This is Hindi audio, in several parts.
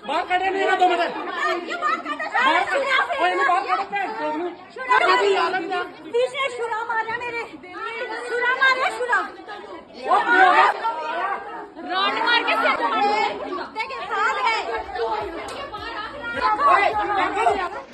बाहर काटे नहीं ना 2 मिनट शुरा मारा मेरे शुरा मारा शुरा रॉड मार के साथ है।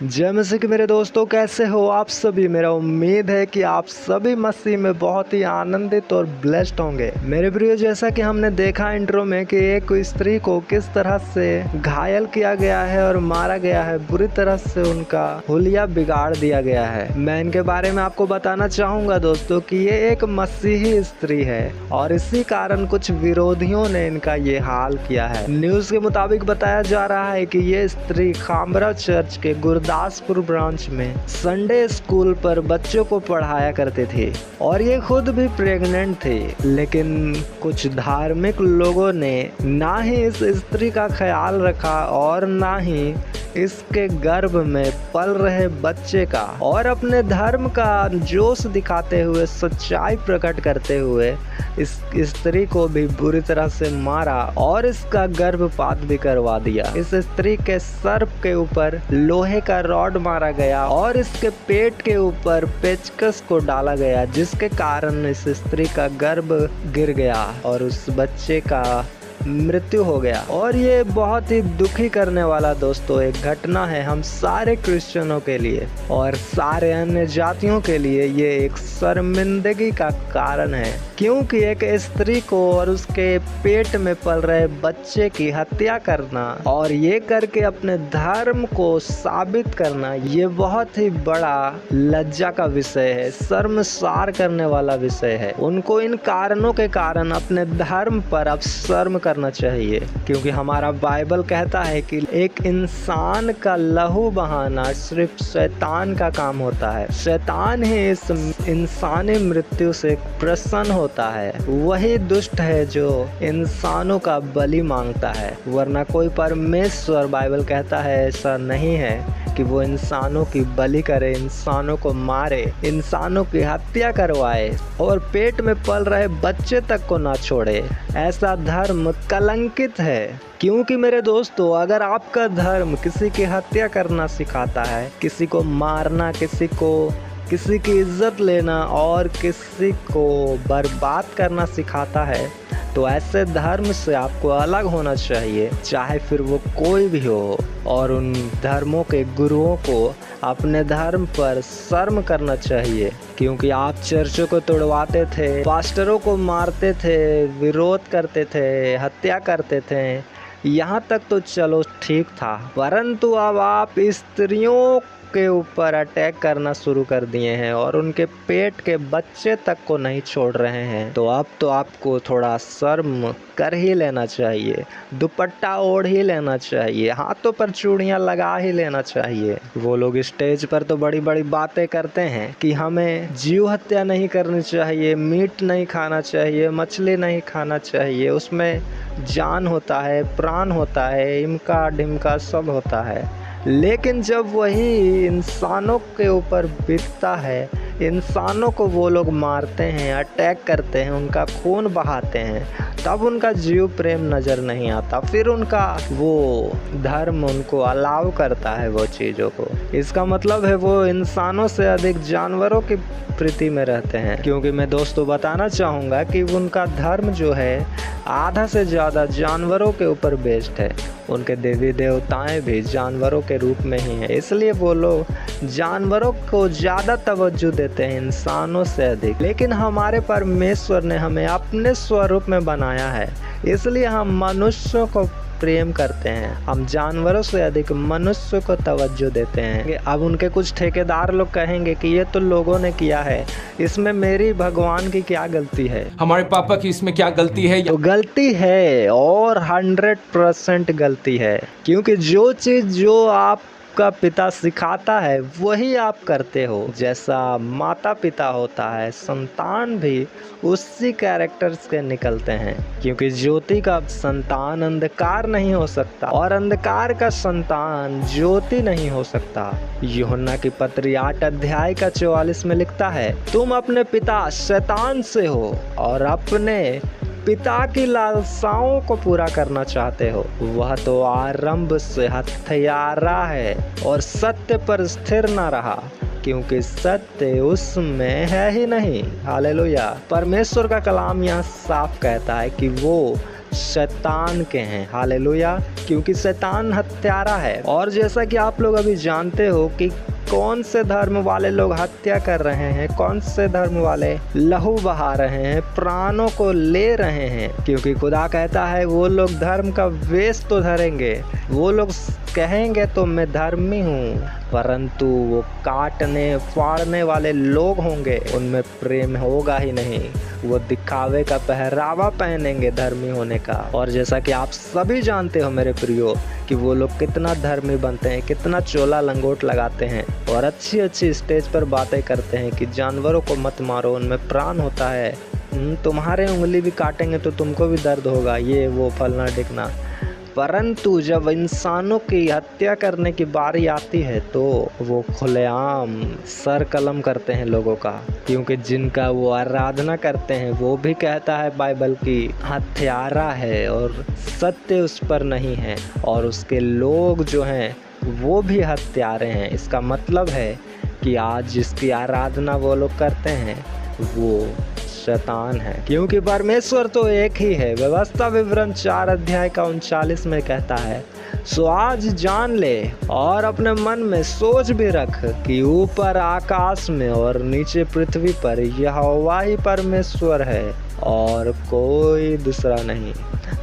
जय मसीह के मेरे दोस्तों, कैसे हो आप सभी। मेरा उम्मीद है कि आप सभी मसीह में बहुत ही आनंदित और ब्लेस्ड होंगे। मेरे प्रियो, जैसा कि हमने देखा इंट्रो में कि एक स्त्री को किस तरह से घायल किया गया है और मारा गया है, बुरी तरह से उनका हुलिया बिगाड़ दिया गया है। मैं इनके बारे में आपको बताना चाहूंगा दोस्तों कि ये एक मसीही स्त्री है और इसी कारण कुछ विरोधियों ने इनका ये हाल किया है। न्यूज के मुताबिक बताया जा रहा है कि ये स्त्री खामरा चर्च के गुरदासपुर ब्रांच में संडे स्कूल पर बच्चों को पढ़ाया करते थे और ये खुद भी प्रेग्नेंट थे। लेकिन कुछ धार्मिक लोगों ने ना ही इस स्त्री का ख्याल रखा और ना ही इसके गर्भ में पल रहे बच्चे का, और अपने धर्म का जोश दिखाते हुए, सच्चाई प्रकट करते हुए इस स्त्री को भी बुरी तरह से मारा और इसका गर्भपात भी करवा दिया। इस स्त्री के सर के ऊपर लोहे का रॉड मारा गया और इसके पेट के ऊपर पेचकस को डाला गया, जिसके कारण इस स्त्री का गर्भ गिर गया और उस बच्चे का मृत्यु हो गया। और ये बहुत ही दुखी करने वाला दोस्तों एक घटना है हम सारे क्रिश्चियनों के लिए और सारे अन्य जातियों के लिए। ये एक शर्मिंदगी का कारण है, क्योंकि एक स्त्री को और उसके पेट में पल रहे बच्चे की हत्या करना और ये करके अपने धर्म को साबित करना, ये बहुत ही बड़ा लज्जा का विषय है, शर्मसार करने वाला विषय है। उनको इन कारणों के कारण अपने धर्म पर अब शर्म करना चाहिए, क्योंकि हमारा बाइबल कहता है कि एक इंसान का लहू बहाना सिर्फ शैतान का काम होता है। शैतान ही इस इंसानी मृत्यु से प्रसन्न होता है। वही दुष्ट है जो इंसानों का बलि मांगता है, वरना कोई परमेश्वर, बाइबल कहता है, ऐसा नहीं है कि वो इंसानों की बलि करे, इंसानों को मारे, इंसानों की हत्या करवाए और पेट में पल रहे बच्चे तक को ना छोड़े। ऐसा धर्म कलंकित है। क्योंकि मेरे दोस्तों, अगर आपका धर्म किसी की हत्या करना सिखाता है, किसी को मारना, किसी की इज्जत लेना और किसी को बर्बाद करना सिखाता है, तो ऐसे धर्म से आपको अलग होना चाहिए, चाहे फिर वो कोई भी हो। और उन धर्मों के गुरुओं को अपने धर्म पर शर्म करना चाहिए, क्योंकि आप चर्चों को तोड़वाते थे, पास्टरों को मारते थे, विरोध करते थे, हत्या करते थे। यहाँ तक तो चलो ठीक था, परंतु अब आप स्त्रियों के ऊपर अटैक करना शुरू कर दिए हैं और उनके पेट के बच्चे तक को नहीं छोड़ रहे हैं। तो अब तो आपको थोड़ा शर्म कर ही लेना चाहिए, दुपट्टा ओढ़ ही लेना चाहिए, हाथों पर चूड़ियां लगा ही लेना चाहिए। वो लोग स्टेज पर तो बड़ी बड़ी बातें करते हैं कि हमें जीव हत्या नहीं करनी चाहिए, मीट नहीं खाना चाहिए, मछली नहीं खाना चाहिए, उसमें जान होता है, प्राण होता है, इमका ढिमका सब होता है। लेकिन जब वही इंसानों के ऊपर बीतता है, इंसानों को वो लोग मारते हैं, अटैक करते हैं, उनका खून बहाते हैं, तब उनका जीव प्रेम नज़र नहीं आता। फिर उनका वो धर्म उनको अलाउ करता है वो चीज़ों को। इसका मतलब है वो इंसानों से अधिक जानवरों की प्रीति में रहते हैं। क्योंकि मैं दोस्तों बताना चाहूँगा कि उनका धर्म जो है आधा से ज़्यादा जानवरों के ऊपर बेस्ड है। उनके देवी देवताएं भी जानवरों के रूप में ही हैं, इसलिए वो लोग जानवरों को ज़्यादा तवज्जो देते हैं इंसानों से अधिक। लेकिन हमारे परमेश्वर ने हमें अपने स्वरूप में बनाया है, इसलिए हम मनुष्यों को प्रेम करते हैं। हम जानवरों से अधिक मनुष्य को तवज्जो देते हैं। अब उनके कुछ ठेकेदार लोग कहेंगे कि ये तो लोगों ने किया है, इसमें मेरी भगवान की क्या गलती है, हमारे पापा की इसमें क्या गलती है। तो गलती है और 100% गलती है, क्योंकि जो चीज़ जो आप आपका पिता सिखाता है वही आप करते हो। जैसा माता पिता होता है, संतान भी उसी कैरेक्टर्स के निकलते हैं, क्योंकि ज्योति का संतान अंधकार नहीं हो सकता और अंधकार का संतान ज्योति नहीं हो सकता। यूहन्ना की पत्री 8 अध्याय का 44 में लिखता है, तुम अपने पिता शैतान से हो और अपने पिता की लालसाओं को पूरा करना चाहते हो, वह तो आरंभ से हत्यारा है और सत्य पर स्थिर न रहा, क्योंकि सत्य उसमें है ही नहीं। हालेलुया। परमेश्वर का कलाम यहाँ साफ कहता है कि वो शैतान के हैं। हालेलुया। क्योंकि शैतान हत्यारा है। और जैसा कि आप लोग अभी जानते हो कि कौन से धर्म वाले लोग हत्या कर रहे हैं, कौन से धर्म वाले लहू बहा रहे हैं, प्राणों को ले रहे हैं, क्योंकि खुदा कहता है वो लोग धर्म का वेश तो धरेंगे, वो लोग कहेंगे तो मैं धर्मी हूँ, परंतु वो काटने फाड़ने वाले लोग होंगे, उनमें प्रेम होगा ही नहीं। वो दिखावे का पहरावा पहनेंगे धर्मी होने का। और जैसा कि आप सभी जानते हो मेरे प्रियो कि वो लोग कितना धर्मी बनते हैं, कितना चोला लंगोट लगाते हैं और अच्छी अच्छी स्टेज पर बातें करते हैं कि जानवरों को मत मारो, उनमें प्राण होता है, तुम्हारे उंगली भी काटेंगे तो तुमको भी दर्द होगा, ये वो फलना ढिकना। परंतु जब इंसानों की हत्या करने की बारी आती है तो वो खुलेआम सर कलम करते हैं लोगों का, क्योंकि जिनका वो आराधना करते हैं वो भी कहता है बाइबल की हत्यारा है और सत्य उस पर नहीं है, और उसके लोग जो हैं वो भी हत्यारे हैं। इसका मतलब है कि आज जिसकी आराधना वो लोग करते हैं वो शैतान है, क्योंकि परमेश्वर तो एक ही है। व्यवस्था विवरण 4 अध्याय का 39 में कहता है, सो आज जान ले और अपने मन में सोच भी रख कि ऊपर आकाश में और नीचे पृथ्वी पर यहोवा ही परमेश्वर है और कोई दूसरा नहीं।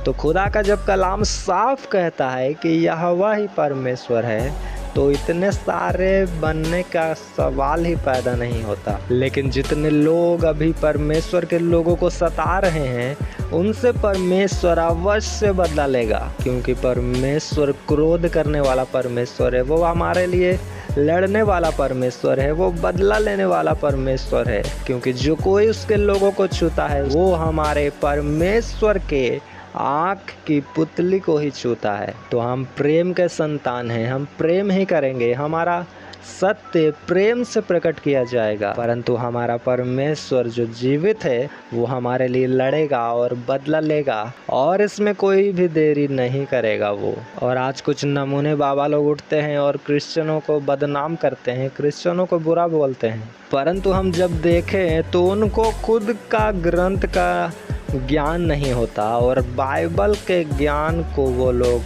तो खुदा का जब कलाम साफ कहता है कि यहोवा ही परमेश्वर है तो इतने सारे बनने का सवाल ही पैदा नहीं होता। लेकिन जितने लोग अभी परमेश्वर के लोगों को सता रहे हैं उनसे परमेश्वर अवश्य बदला लेगा, क्योंकि परमेश्वर क्रोध करने वाला परमेश्वर है, वो हमारे लिए लड़ने वाला परमेश्वर है, वो बदला लेने वाला परमेश्वर है, क्योंकि जो कोई उसके लोगों को छूता है वो हमारे परमेश्वर के आँख की पुतली को ही छूता है। तो हम प्रेम के संतान हैं, हम प्रेम ही करेंगे, हमारा सत्य प्रेम से प्रकट किया जाएगा, परंतु हमारा परमेश्वर जो जीवित है वो हमारे लिए लड़ेगा और बदला लेगा, और इसमें कोई भी देरी नहीं करेगा वो। और आज कुछ नमूने बाबा लोग उठते हैं और क्रिश्चियनों को बदनाम करते हैं, क्रिश्चियनों को बुरा बोलते हैं, परंतु हम जब देखें तो उनको खुद का ग्रंथ का ज्ञान नहीं होता और बाइबल के ज्ञान को वो लोग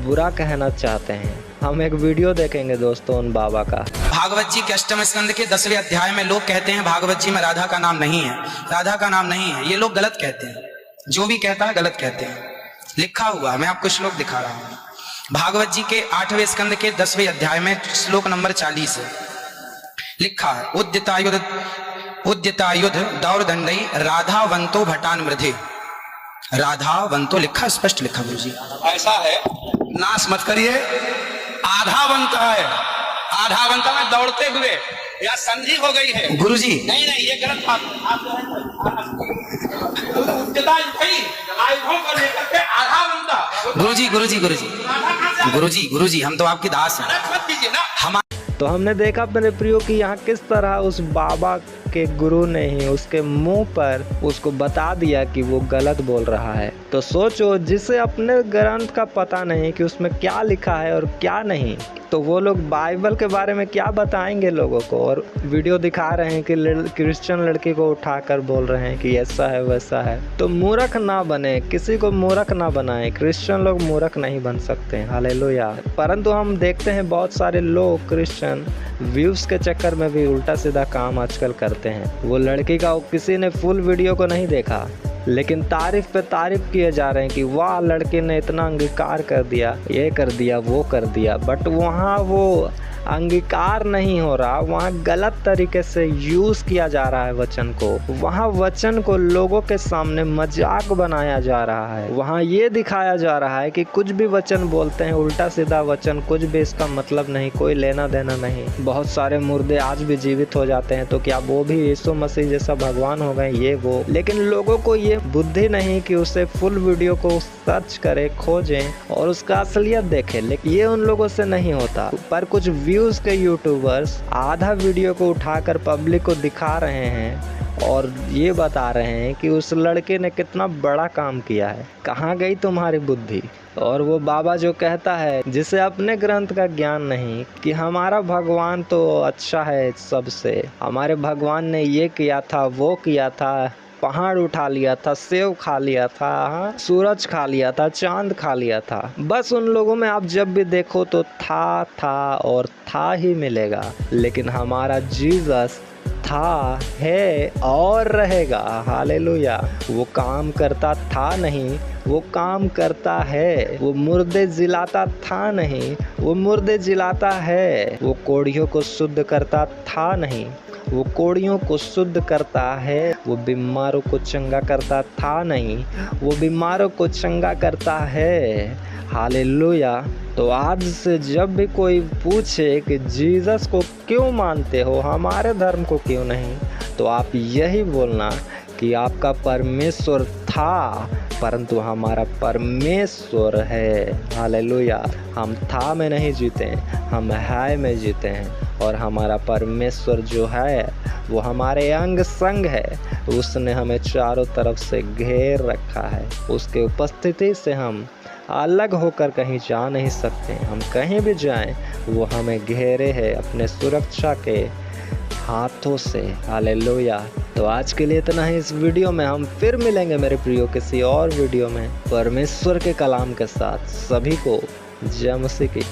बुरा कहना चाहते हैं। हम एक वीडियो देखेंगे दोस्तों उन बाबा का। भागवत जी के 8वें स्कंद के 10वें अध्याय में लोग कहते हैं भागवत जी में राधा का नाम नहीं है, राधा का नाम नहीं है। ये लोग गलत कहते हैं, जो भी कहता है गलत कहते हैं। लिखा हुआ मैं आपको श्लोक दिखा रहा हूँ। भागवत जी के 8वें स्कंद के 10वें अध्याय में श्लोक नंबर 40 है, लिखा है, उद्यतायुध दौरदंडई राधावंतो भटान मृधे। राधावंतो लिखा, स्पष्ट लिखा गुरुजी। ऐसा है, नाश मत करिए। आधावंत है, आधावंत में दौड़ते हुए या संधि हो गई है गुरुजी। नहीं नहीं, ये गलत बात है। गुरुजी गुरुजी गुरुजी गुरुजी गुरुजी हम तो आपके दास हैं। मत कीजिए ना। हम तो हमने देखा मेरे प्रियो कि यहाँ किस तरह उस बाबा के गुरु ने ही उसके मुंह पर उसको बता दिया कि वो गलत बोल रहा है। तो सोचो, जिसे अपने ग्रंथ का पता नहीं कि उसमें क्या लिखा है और क्या नहीं, तो वो लोग बाइबल के बारे में क्या बताएंगे लोगों को। और वीडियो दिखा रहे हैं कि क्रिश्चियन लड़की को उठाकर बोल रहे हैं कि ऐसा है वैसा है। तो मूर्ख ना बने, किसी को मूर्ख ना बनाए। क्रिश्चियन लोग मूर्ख नहीं बन सकते, हालेलुया। परंतु हम देखते हैं बहुत सारे लोग क्रिश्चियन व्यूज के चक्कर में भी उल्टा सीधा काम आजकल करते हैं। वो लड़की का किसी ने फुल वीडियो को नहीं देखा, लेकिन तारीफ पे तारीफ किए जा रहे हैं कि वाह लड़के ने इतना अंगीकार कर दिया, ये कर दिया, वो कर दिया। बट वहाँ वो अंगीकार नहीं हो रहा, वहाँ गलत तरीके से यूज़ किया जा रहा है वचन को। वहाँ वचन को लोगों के सामने मजाक बनाया जा रहा है। वहाँ ये दिखाया जा रहा है कि कुछ भी वचन बोलते हैं, उल्टा सीधा वचन, कुछ भी इसका मतलब नहीं, कोई लेना देना नहीं। बहुत सारे मुर्दे आज भी जीवित हो जाते हैं, तो क्या वो भी यीशु मसीह जैसा भगवान हो गए, ये वो। लेकिन लोगों को ये बुद्धि नहीं कि उसे फुल वीडियो को सर्च करें, खोजें और उसका असलियत देखें। लेकिन ये उन लोगों से नहीं होता। पर कुछ व्यूज के यूट्यूबर्स आधा वीडियो को उठाकर पब्लिक को दिखा रहे हैं और ये बता रहे हैं कि उस लड़के ने कितना बड़ा काम किया है। कहाँ गई तुम्हारी बुद्धि? और वो बाबा जो कहता है, जिसे अपने ग्रंथ का ज्ञान नहीं, कि हमारा भगवान तो अच्छा है सबसे, हमारे भगवान ने ये किया था, वो किया था, पहाड़ उठा लिया था, सेव खा लिया था, हाँ, सूरज खा लिया था, चांद खा लिया था। बस उन लोगों में आप जब भी देखो तो था और था ही मिलेगा। लेकिन हमारा जीसस था, है और रहेगा। हालेलुया। वो काम करता था नहीं, वो काम करता है। वो मुर्दे जिलाता था नहीं, वो मुर्दे जिलाता है। वो कोढ़ियों को शुद्ध करता था नहीं, वो कोढ़ियों को शुद्ध करता है। वो बीमारों को चंगा करता था नहीं, वो बीमारों को चंगा करता है। हालेलुया। तो आज से जब भी कोई पूछे कि जीसस को क्यों मानते हो, हमारे धर्म को क्यों नहीं, तो आप यही बोलना कि आपका परमेश्वर था परंतु हमारा परमेश्वर है। हालेलुया। हम था में नहीं जीते, हम है में जीते हैं। और हमारा परमेश्वर जो है वो हमारे अंग संग है। उसने हमें चारों तरफ से घेर रखा है। उसके उपस्थिति से हम अलग होकर कहीं जा नहीं सकते। हम कहीं भी जाएं वो हमें घेरे है अपने सुरक्षा के हाथों से। हालेलुया। तो आज के लिए इतना ही इस वीडियो में। हम फिर मिलेंगे मेरे प्रियो किसी और वीडियो में परमेश्वर के कलाम के साथ। सभी को जय मसीह की।